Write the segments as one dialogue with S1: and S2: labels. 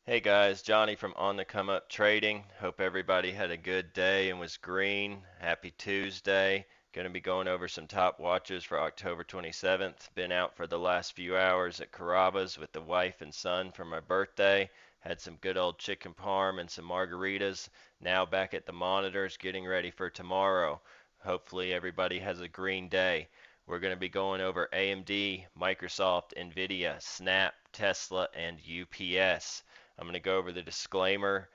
S1: Hey guys, Johnny from On the Come Up Trading. Hope everybody had a good day and was green. Happy Tuesday. Going to be going over some top watches for October 27th. Been out for the last few hours at Carrabba's with the wife and son for my birthday. Had some good old chicken parm and some margaritas. Now back at the monitors getting ready for tomorrow. Hopefully everybody has a green day. We're going to be going over AMD, Microsoft, Nvidia, Snap, Tesla, and UPS. I'm going to go over the disclaimer.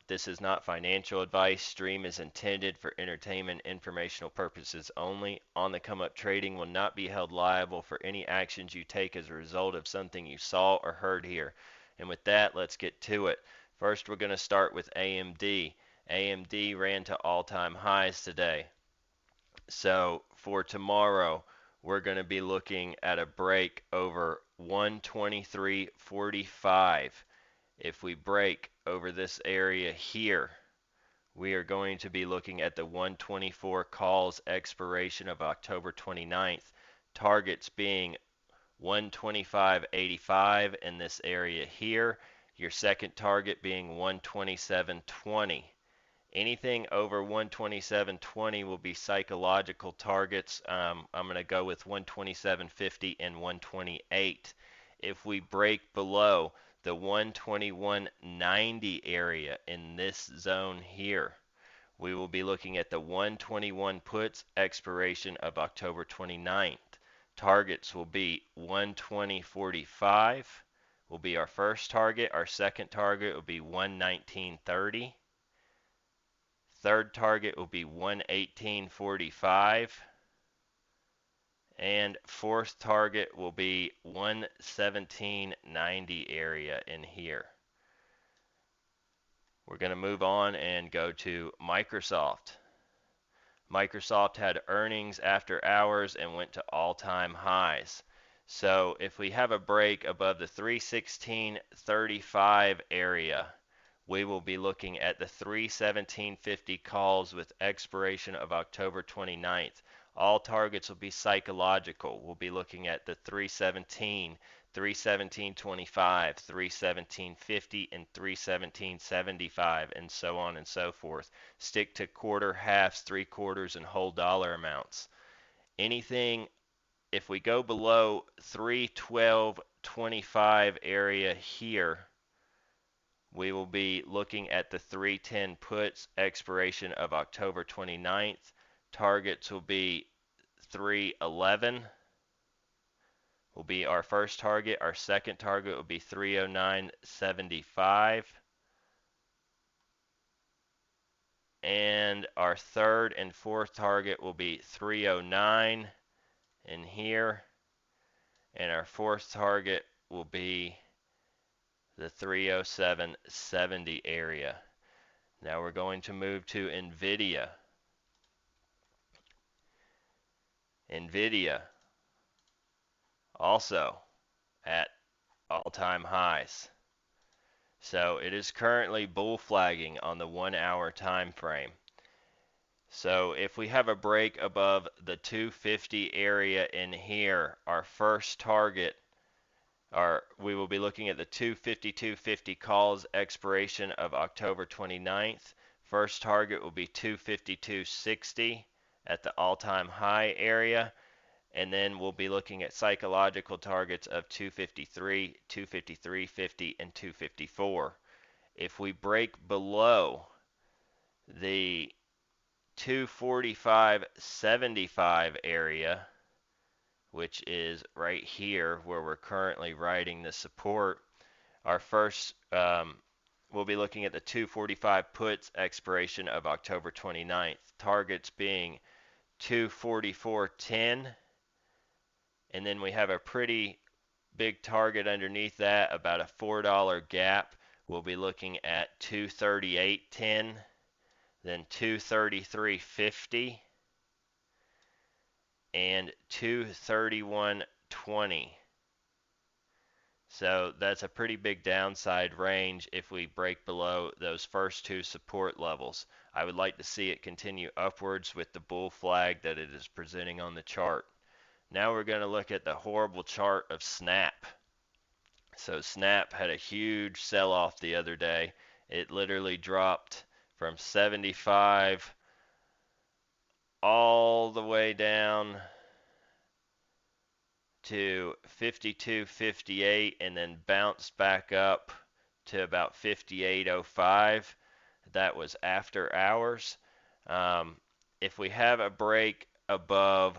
S1: This is not financial advice. Stream is intended for entertainment informational purposes only. On the Come Up Trading will not be held liable for any actions you take as a result of something you saw or heard here. And with that, let's get to it. First, we're going to start with AMD. AMD ran to all-time highs today. So for tomorrow, we're going to be looking at a break over 123.45. If we break over this area here, we are going to be looking at the 124 calls expiration of October 29th, targets being 125.85 in this area here, your second target being 127.20. Anything over 127.20 will be psychological targets. I'm going to go with 127.50 and 128. If we break below the 121.90 area in this zone here, we will be looking at the 121 puts expiration of October 29th. Targets will be 120.45 will be our first target. Our second target will be 119.30. Third target will be 118.45. And fourth target will be 117.90 area in here. We're going to move on and go to Microsoft. Microsoft had earnings after hours and went to all-time highs. So if we have a break above the 316.35 area, we will be looking at the 317.50 calls with expiration of October 29th. All targets will be psychological. We'll be looking at the 317, 317.25, 317.50, and 317.75, and so on and so forth. Stick to quarter, halves, three quarters, and whole dollar amounts. Anything, if we go below 312.25 area here, we will be looking at the 310 puts expiration of October 29th. Targets will be 311 will be our first target. Our second target will be 309.75. And our third and fourth target will be 309 in here. And our fourth target will be the 307.70 area. Now we're going to move to Nvidia. Nvidia also at all-time highs. So it is currently bull flagging on the 1 hour time frame. So if we have a break above the 250 area in here, our first target, we will be looking at the 252.50 calls expiration of October 29th. First target will be 252.60 at the all-time high area. And then we'll be looking at psychological targets of 253, 253.50, and 254. If we break below the 245.75 area, which is right here where we're currently writing the support, our first, we'll be looking at the 245 puts expiration of October 29th. Targets being 244.10. And then we have a pretty big target underneath that, about a $4 gap. We'll be looking at 238.10, then 233.50, and 231.20. So that's a pretty big downside range if we break below those first two support levels. I would like to see it continue upwards with the bull flag that it is presenting on the chart. Now we're going to look at the horrible chart of Snap. So Snap had a huge sell off the other day. It literally dropped from 75 all the way down to 52.58 and then bounced back up to about 58.05. That was after hours. Um, if we have a break above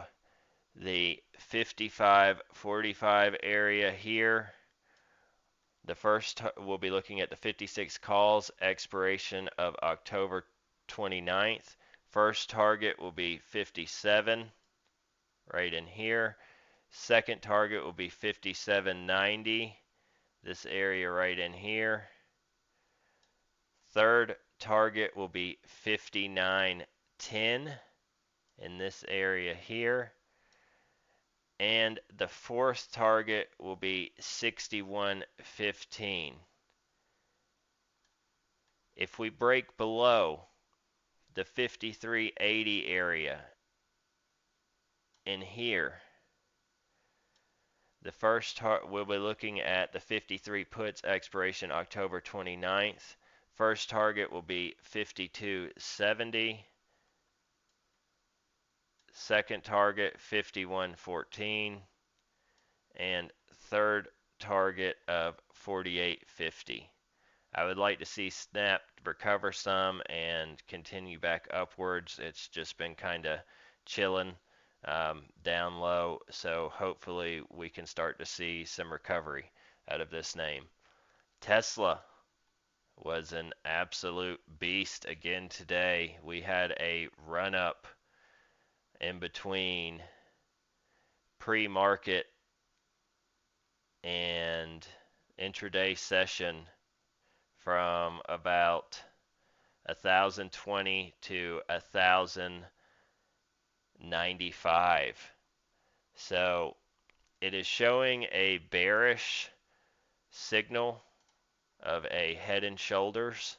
S1: the 55.45 area here, the first we'll be looking at the 56 calls expiration of October 29th. First target will be 57 right in here. Second target will be 57.90, this area right in here. Third target will be 59.10 in this area here. And the fourth target will be 61.15. If we break below the 53.80 area in here, the first we'll be looking at the 53 puts expiration October 29th. First target will be 52.70. Second target 51.14. And third target of 48.50. I would like to see Snap recover some and continue back upwards. It's just been kind of chilling down low, so hopefully we can start to see some recovery out of this name. Tesla was an absolute beast again today. We had a run up in between pre-market and intraday session from about 1,020 to 1,095. So it is showing a bearish signal of a head and shoulders,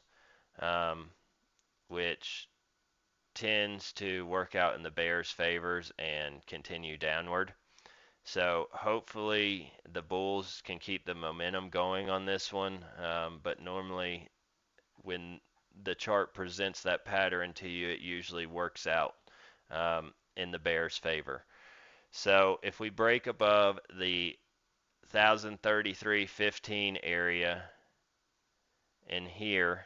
S1: um, which tends to work out in the bear's favors and continue downward. So hopefully the bulls can keep the momentum going on this one, but normally when the chart presents that pattern to you, it usually works out in the bear's favor. So if we break above the 1033.15 area in here,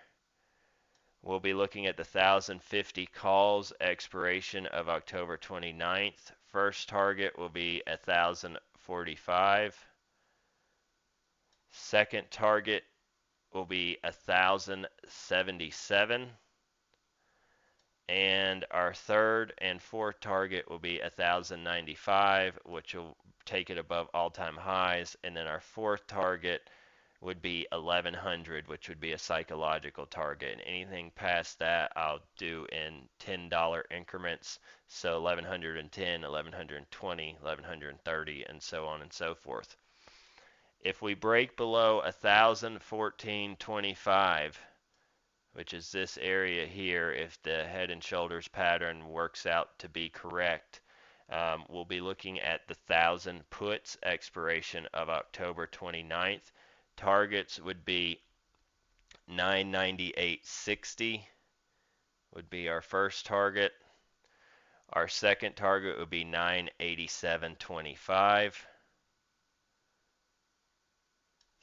S1: we'll be looking at the 1050 calls expiration of October 29th. First target will be 1045. Second target will be 1077. And our third and fourth target will be 1095, which will take it above all-time highs. And then our fourth target would be 1100, which would be a psychological target. And anything past that, I'll do in $10 increments. So 1110, 1120, 1130, and so on and so forth. If we break below 1014.25, which is this area here, if the head and shoulders pattern works out to be correct, we'll be looking at the 1,000 puts expiration of October 29th. Targets would be 998.60 would be our first target. Our second target would be 987.25.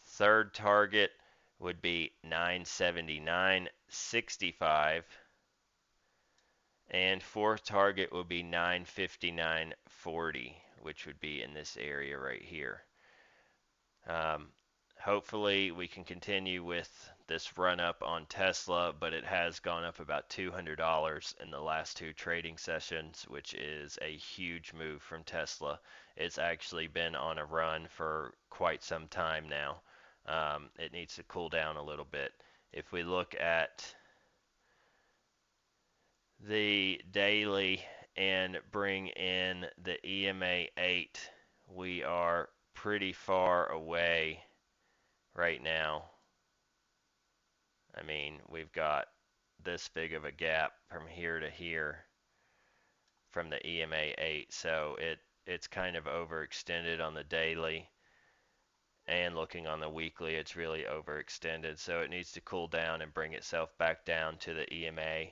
S1: Third target would be 979.65. And fourth target would be 959.40, which would be in this area right here. Hopefully we can continue with this run up on Tesla, but it has gone up about $200 in the last two trading sessions, which is a huge move from Tesla. It's actually been on a run for quite some time now. It needs to cool down a little bit. If we look at the daily and bring in the EMA 8, we are pretty far away right now. I mean, we've got this big of a gap from here to here from the EMA 8, so it's kind of overextended on the daily. and looking on the weekly, it's really overextended. So it needs to cool down and bring itself back down to the EMA.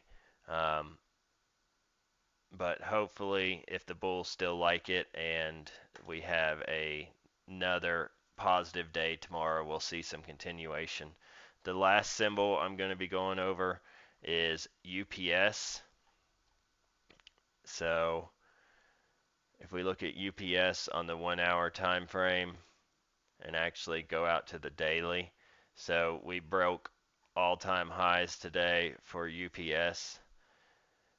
S1: Um, but hopefully, if the bulls still like it and we have another positive day tomorrow, we'll see some continuation. The last symbol I'm going to be going over is UPS. So if we look at UPS on the 1 hour time frame and actually go out to the daily, so we broke all-time highs today for UPS.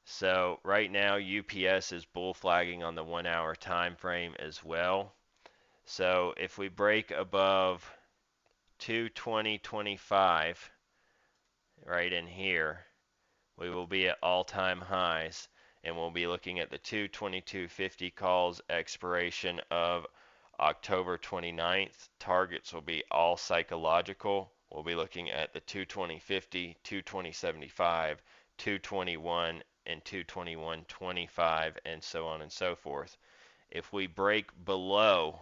S1: So right now UPS is bull flagging on the 1 hour time frame as well. So if we break above 220.25 right in here, we will be at all-time highs, and we'll be looking at the 222.50 calls expiration of October 29th. Targets will be all psychological. We'll be looking at the 220.50, 220.75, 221, and 221.25, and so on and so forth. If we break below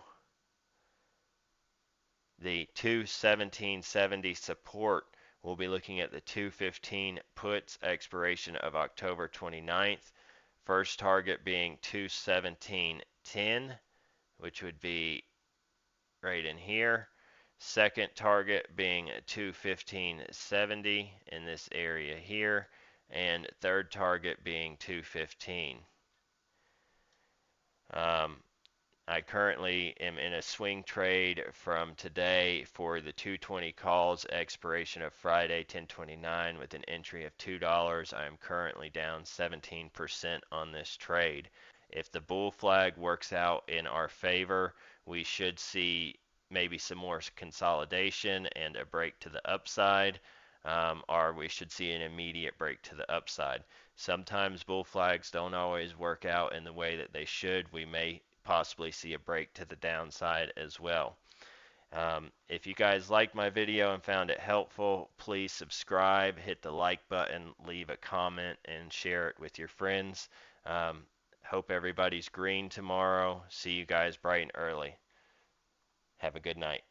S1: the 217.70 support, we'll be looking at the 215 puts expiration of October 29th. First target being 217.10, which would be right in here. Second target being 215.70 in this area here. And third target being 215. I currently am in a swing trade from today for the 220 calls expiration of Friday 10/29 with an entry of $2. I am currently down 17% on this trade. If the bull flag works out in our favor, we should see maybe some more consolidation and a break to the upside, or we should see an immediate break to the upside. Sometimes bull flags don't always work out in the way that they should. We may possibly see a break to the downside as well. If you guys liked my video and found it helpful, please subscribe, hit the like button, leave a comment, and share it with your friends. Hope everybody's green tomorrow. See you guys bright and early. Have a good night.